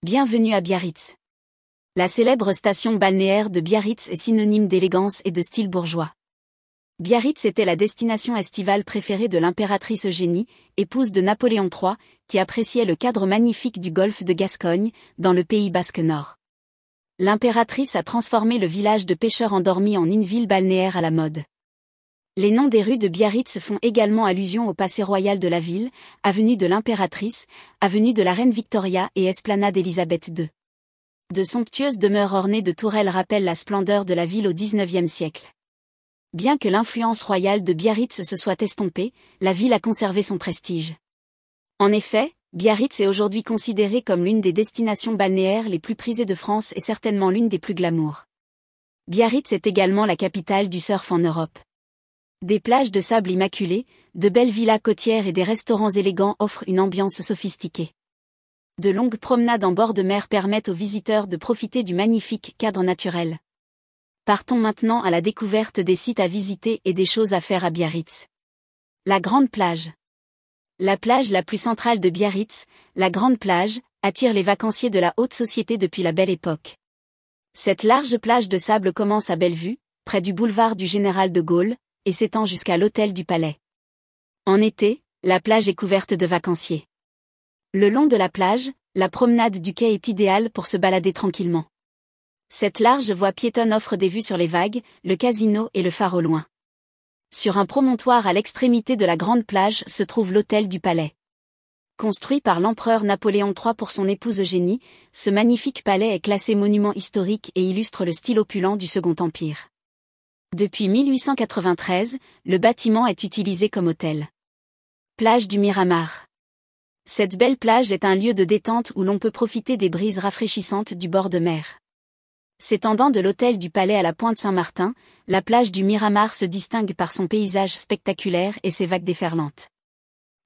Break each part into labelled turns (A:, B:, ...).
A: Bienvenue à Biarritz. La célèbre station balnéaire de Biarritz est synonyme d'élégance et de style bourgeois. Biarritz était la destination estivale préférée de l'impératrice Eugénie, épouse de Napoléon III, qui appréciait le cadre magnifique du golfe de Gascogne, dans le Pays basque nord. L'impératrice a transformé le village de pêcheurs endormis en une ville balnéaire à la mode. Les noms des rues de Biarritz font également allusion au passé royal de la ville, avenue de l'Impératrice, avenue de la Reine Victoria et esplanade Élisabeth II. De somptueuses demeures ornées de tourelles rappellent la splendeur de la ville au XIXe siècle. Bien que l'influence royale de Biarritz se soit estompée, la ville a conservé son prestige. En effet, Biarritz est aujourd'hui considérée comme l'une des destinations balnéaires les plus prisées de France et certainement l'une des plus glamour. Biarritz est également la capitale du surf en Europe. Des plages de sable immaculé, de belles villas côtières et des restaurants élégants offrent une ambiance sophistiquée. De longues promenades en bord de mer permettent aux visiteurs de profiter du magnifique cadre naturel. Partons maintenant à la découverte des sites à visiter et des choses à faire à Biarritz. La Grande Plage. La plage la plus centrale de Biarritz, la Grande Plage, attire les vacanciers de la haute société depuis la Belle Époque. Cette large plage de sable commence à Bellevue, près du boulevard du Général de Gaulle, et s'étend jusqu'à l'hôtel du Palais. En été, la plage est couverte de vacanciers. Le long de la plage, la promenade du quai est idéale pour se balader tranquillement. Cette large voie piétonne offre des vues sur les vagues, le casino et le phare au loin. Sur un promontoire à l'extrémité de la grande plage se trouve l'hôtel du Palais. Construit par l'empereur Napoléon III pour son épouse Eugénie, ce magnifique palais est classé monument historique et illustre le style opulent du Second Empire. Depuis 1893, le bâtiment est utilisé comme hôtel. Plage du Miramar. Cette belle plage est un lieu de détente où l'on peut profiter des brises rafraîchissantes du bord de mer. S'étendant de l'hôtel du Palais à la pointe Saint-Martin, la plage du Miramar se distingue par son paysage spectaculaire et ses vagues déferlantes.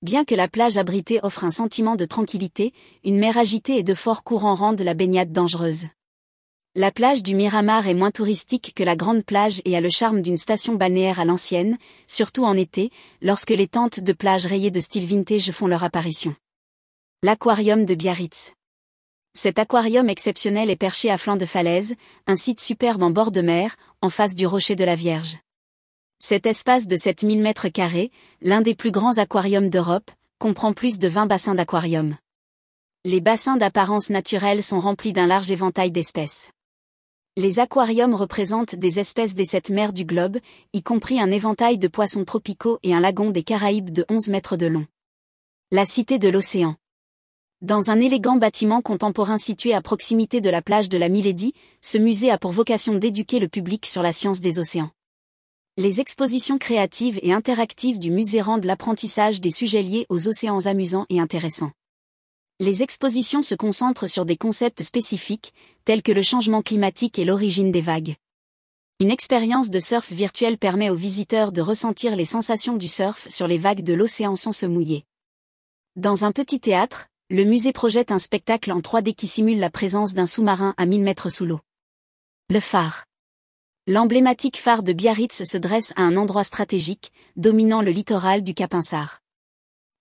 A: Bien que la plage abritée offre un sentiment de tranquillité, une mer agitée et de forts courants rendent la baignade dangereuse. La plage du Miramar est moins touristique que la Grande Plage et a le charme d'une station balnéaire à l'ancienne, surtout en été, lorsque les tentes de plage rayées de style vintage font leur apparition. L'Aquarium de Biarritz. Cet aquarium exceptionnel est perché à flanc de falaise, un site superbe en bord de mer, en face du Rocher de la Vierge. Cet espace de 7000 mètres carrés, l'un des plus grands aquariums d'Europe, comprend plus de 20 bassins d'aquarium. Les bassins d'apparence naturelle sont remplis d'un large éventail d'espèces. Les aquariums représentent des espèces des 7 mers du globe, y compris un éventail de poissons tropicaux et un lagon des Caraïbes de 11 mètres de long. La Cité de l'Océan. Dans un élégant bâtiment contemporain situé à proximité de la plage de la Milady, ce musée a pour vocation d'éduquer le public sur la science des océans. Les expositions créatives et interactives du musée rendent l'apprentissage des sujets liés aux océans amusants et intéressants. Les expositions se concentrent sur des concepts spécifiques, tels que le changement climatique et l'origine des vagues. Une expérience de surf virtuel permet aux visiteurs de ressentir les sensations du surf sur les vagues de l'océan sans se mouiller. Dans un petit théâtre, le musée projette un spectacle en 3D qui simule la présence d'un sous-marin à 1000 mètres sous l'eau. Le phare. L'emblématique phare de Biarritz se dresse à un endroit stratégique, dominant le littoral du Cap Insart.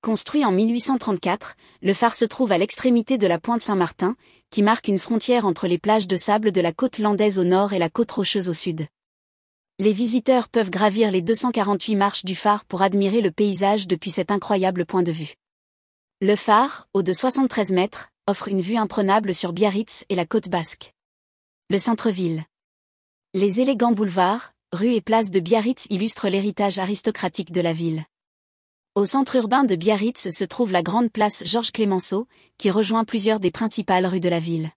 A: Construit en 1834, le phare se trouve à l'extrémité de la pointe Saint-Martin, qui marque une frontière entre les plages de sable de la côte landaise au nord et la côte rocheuse au sud. Les visiteurs peuvent gravir les 248 marches du phare pour admirer le paysage depuis cet incroyable point de vue. Le phare, haut de 73 mètres, offre une vue imprenable sur Biarritz et la côte basque. Le centre-ville. Les élégants boulevards, rues et places de Biarritz illustrent l'héritage aristocratique de la ville. Au centre urbain de Biarritz se trouve la grande place Georges Clemenceau, qui rejoint plusieurs des principales rues de la ville.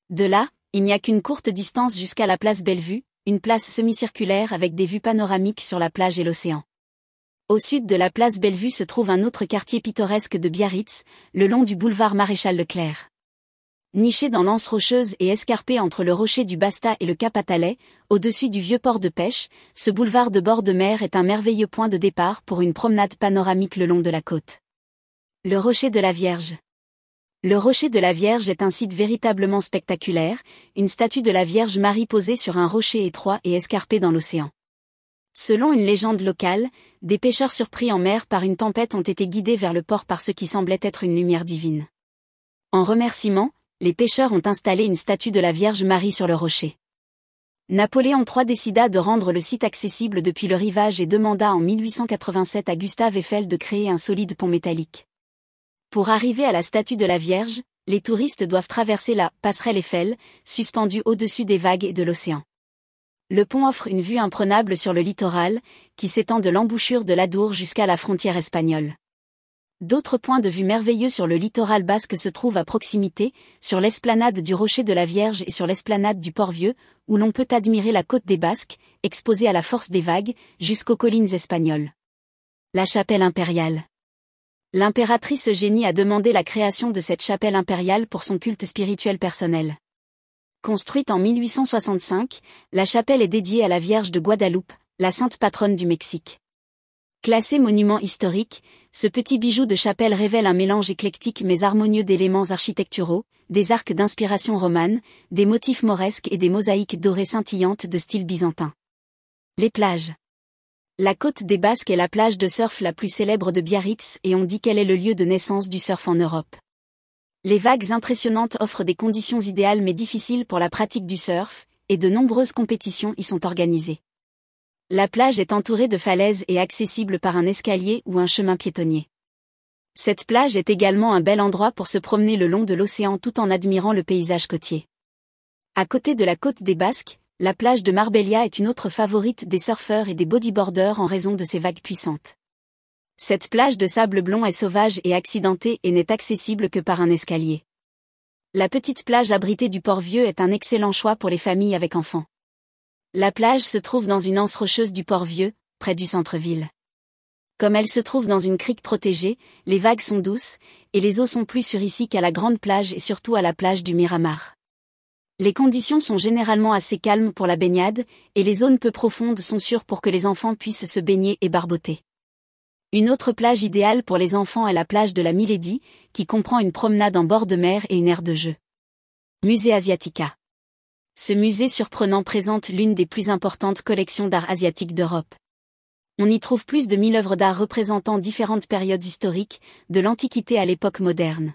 A: De là, il n'y a qu'une courte distance jusqu'à la place Bellevue, une place semi-circulaire avec des vues panoramiques sur la plage et l'océan. Au sud de la place Bellevue se trouve un autre quartier pittoresque de Biarritz, le long du boulevard Maréchal Leclerc. Niché dans l'anse rocheuse et escarpé entre le rocher du Basta et le Cap Atalay, au-dessus du vieux port de pêche, ce boulevard de bord de mer est un merveilleux point de départ pour une promenade panoramique le long de la côte. Le Rocher de la Vierge. Le Rocher de la Vierge est un site véritablement spectaculaire, une statue de la Vierge Marie posée sur un rocher étroit et escarpé dans l'océan. Selon une légende locale, des pêcheurs surpris en mer par une tempête ont été guidés vers le port par ce qui semblait être une lumière divine. En remerciement, les pêcheurs ont installé une statue de la Vierge Marie sur le rocher. Napoléon III décida de rendre le site accessible depuis le rivage et demanda en 1887 à Gustave Eiffel de créer un solide pont métallique. Pour arriver à la statue de la Vierge, les touristes doivent traverser la passerelle Eiffel, suspendue au-dessus des vagues et de l'océan. Le pont offre une vue imprenable sur le littoral, qui s'étend de l'embouchure de l'Adour jusqu'à la frontière espagnole. D'autres points de vue merveilleux sur le littoral basque se trouvent à proximité, sur l'esplanade du Rocher de la Vierge et sur l'esplanade du Port-Vieux, où l'on peut admirer la côte des Basques, exposée à la force des vagues, jusqu'aux collines espagnoles. La chapelle impériale. L'impératrice Eugénie a demandé la création de cette chapelle impériale pour son culte spirituel personnel. Construite en 1865, la chapelle est dédiée à la Vierge de Guadeloupe, la sainte patronne du Mexique. Classé monument historique, ce petit bijou de chapelle révèle un mélange éclectique mais harmonieux d'éléments architecturaux, des arcs d'inspiration romane, des motifs mauresques et des mosaïques dorées scintillantes de style byzantin. Les plages. La côte des Basques est la plage de surf la plus célèbre de Biarritz et on dit qu'elle est le lieu de naissance du surf en Europe. Les vagues impressionnantes offrent des conditions idéales mais difficiles pour la pratique du surf, et de nombreuses compétitions y sont organisées. La plage est entourée de falaises et accessible par un escalier ou un chemin piétonnier. Cette plage est également un bel endroit pour se promener le long de l'océan tout en admirant le paysage côtier. À côté de la côte des Basques, la plage de Marbella est une autre favorite des surfeurs et des bodyboarders en raison de ses vagues puissantes. Cette plage de sable blond est sauvage et accidentée et n'est accessible que par un escalier. La petite plage abritée du Port-Vieux est un excellent choix pour les familles avec enfants. La plage se trouve dans une anse rocheuse du Port-Vieux, près du centre-ville. Comme elle se trouve dans une crique protégée, les vagues sont douces, et les eaux sont plus sûres ici qu'à la grande plage et surtout à la plage du Miramar. Les conditions sont généralement assez calmes pour la baignade, et les zones peu profondes sont sûres pour que les enfants puissent se baigner et barboter. Une autre plage idéale pour les enfants est la plage de la Milady, qui comprend une promenade en bord de mer et une aire de jeu. Musée Asiatica. Ce musée surprenant présente l'une des plus importantes collections d'art asiatique d'Europe. On y trouve plus de 1000 œuvres d'art représentant différentes périodes historiques, de l'Antiquité à l'époque moderne.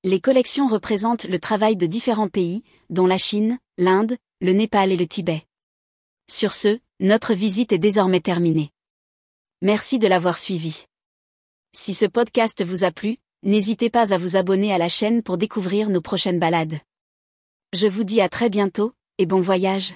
A: Les collections représentent le travail de différents pays, dont la Chine, l'Inde, le Népal et le Tibet. Sur ce, notre visite est désormais terminée. Merci de l'avoir suivi. Si ce podcast vous a plu, n'hésitez pas à vous abonner à la chaîne pour découvrir nos prochaines balades. Je vous dis à très bientôt, et bon voyage.